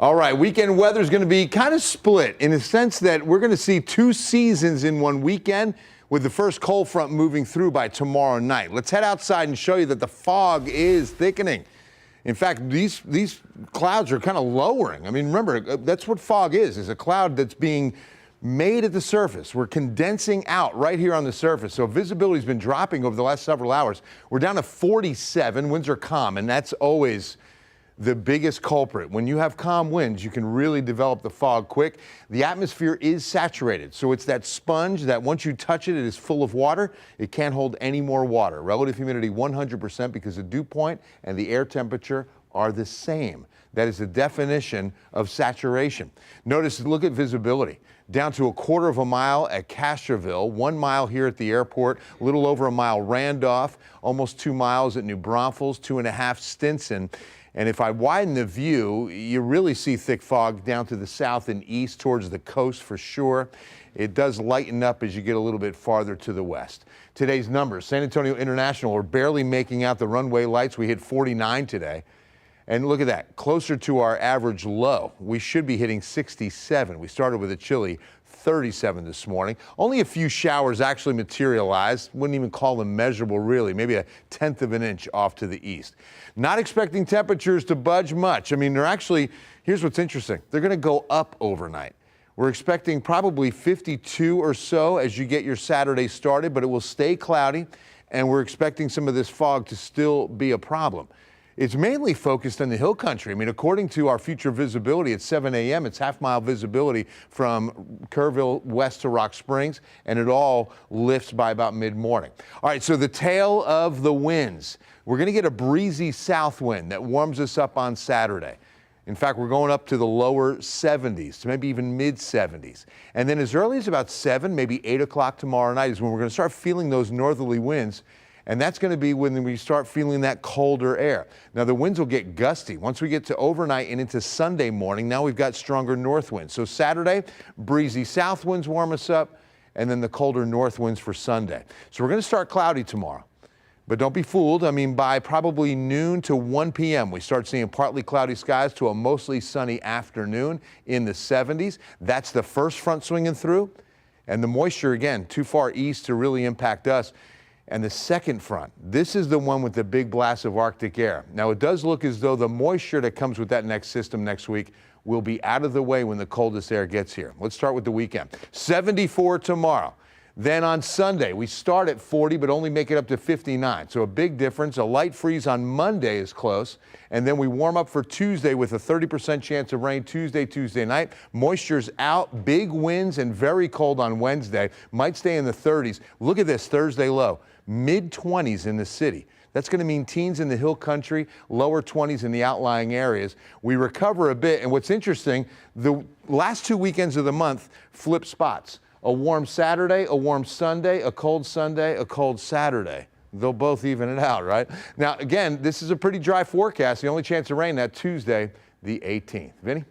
All right, weekend weather is going to be kind of split in the sense that we're going to see two seasons in one weekend with the first cold front moving through by tomorrow night. Let's head outside and show you that the fog is thickening. In fact, these clouds are kind of lowering. I mean, remember, that's what fog is a cloud that's being made at the surface. We're condensing out right here on the surface. So visibility's been dropping over the last several hours. We're down to 47. Winds are calm, and that's always the biggest culprit. When you have calm winds, you can really develop the fog quick. The atmosphere is saturated, so it's that sponge that once you touch it, it is full of water. It can't hold any more water. Relative humidity 100% because the dew point and the air temperature are the same. That is the definition of saturation. Notice, look at visibility. Down to 1/4 of a mile at Castroville, 1 mile here at the airport, a little over a mile Randolph, almost 2 miles at New Braunfels, 2.5 Stinson. And if I widen the view, you really see thick fog down to the south and east towards the coast for sure. It does lighten up as you get a little bit farther to the west. Today's numbers, San Antonio International are barely making out the runway lights. We hit 49 today. And look at that, closer to our average low. We should be hitting 67. We started with a chilly 37 this morning. Only a few showers actually materialized. Wouldn't even call them measurable really, maybe 1/10 of an inch off to the east. Not expecting temperatures to budge much. I mean, they're actually, here's what's interesting. They're going to go up overnight. We're expecting probably 52 or so as you get your Saturday started, but it will stay cloudy, and we're expecting some of this fog to still be a problem. It's mainly focused on the hill country. I mean, according to our future visibility at 7 a.m., it's half-mile visibility from Kerrville west to Rock Springs, and it all lifts by about mid-morning. All right, so the tail of the winds. We're going to get a breezy south wind that warms us up on Saturday. In fact, we're going up to the lower 70s, to maybe even mid-70s. And then as early as about 7, maybe 8 o'clock tomorrow night is when we're going to start feeling those northerly winds. And that's going to be when we start feeling that colder air. Now, the winds will get gusty. Once we get to overnight and into Sunday morning, now we've got stronger north winds. So Saturday, breezy south winds warm us up, and then the colder north winds for Sunday. So we're going to start cloudy tomorrow. But don't be fooled. I mean, by probably noon to 1 p.m., we start seeing partly cloudy skies to a mostly sunny afternoon in the 70s. That's the first front swinging through. And the moisture, again, too far east to really impact us. And the second front, this is the one with the big blast of Arctic air. Now, it does look as though the moisture that comes with that next system next week will be out of the way when the coldest air gets here. Let's start with the weekend. 74 tomorrow. Then on Sunday, we start at 40, but only make it up to 59. So a big difference. A light freeze on Monday is close. And then we warm up for Tuesday with a 30% chance of rain Tuesday night. Moisture's out, big winds and very cold on Wednesday. Might stay in the 30s. Look at this Thursday low, mid-20s in the city. That's going to mean teens in the hill country, lower 20s in the outlying areas. We recover a bit. And what's interesting, the last 2 weekends of the month flip spots. A warm Saturday, a warm Sunday, a cold Saturday. They'll both even it out, right? Now, again, this is a pretty dry forecast. The only chance of rain that Tuesday, the 18th. Vinny?